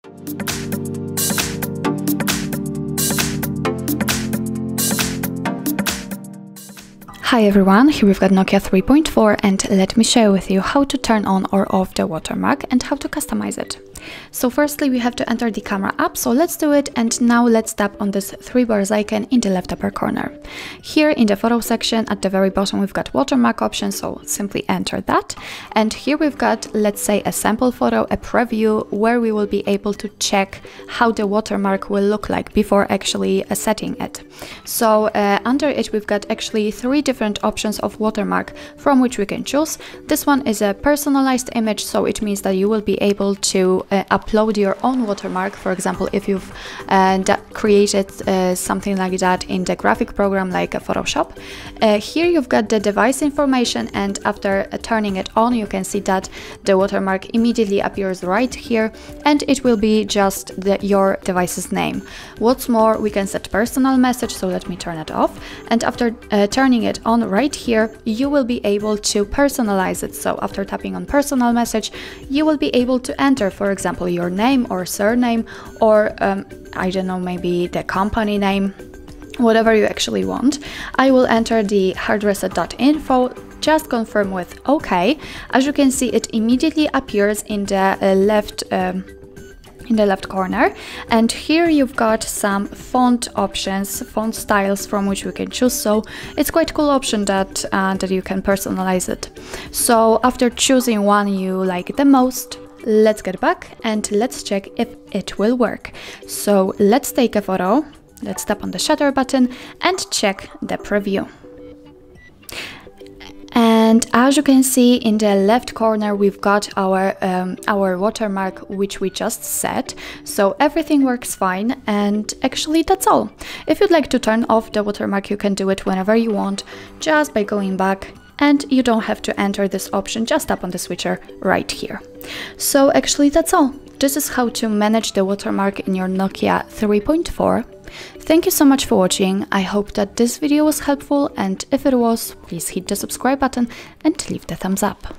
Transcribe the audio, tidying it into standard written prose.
Hi everyone, here we've got Nokia 3.4 and let me share with you how to turn on or off the watermark and how to customize it. So firstly we have to enter the camera app, so let's do it, and now let's tap on this three bars icon in the left upper corner. Here in the photo section at the very bottom we've got watermark option, so simply enter that, and here we've got, let's say, a sample photo, a preview where we will be able to check how the watermark will look like before actually setting it. So under it we've got actually three different options of watermark from which we can choose. This one is a personalized image, so it means that you will be able to upload your own watermark. For example, if you've created something like that in the graphic program like Photoshop. Here you've got the device information, and after turning it on you can see that the watermark immediately appears right here, and it will be just your device's name. What's more, we can set personal message, so let me turn it off, and after turning it on right here you will be able to personalize it. So after tapping on personal message you will be able to enter, for example, your name or surname, or I don't know, maybe the company name, whatever you actually want. I will enter the HardReset.Info, just confirm with OK. As you can see, it immediately appears in the left corner, and here you've got some font options, font styles from which we can choose, so it's quite a cool option that you can personalize it. So after choosing one you like the most, let's get back and let's check if it will work. So let's take a photo, let's tap on the shutter button and check the preview. And as you can see in the left corner we've got our watermark which we just set, so everything works fine, and actually that's all. If you'd like to turn off the watermark you can do it whenever you want, just by going back, and you don't have to enter this option, just tap on the switcher right here. So actually that's all. This is how to manage the watermark in your Nokia 3.4. Thank you so much for watching. I hope that this video was helpful, and if it was, please hit the subscribe button and leave the thumbs up.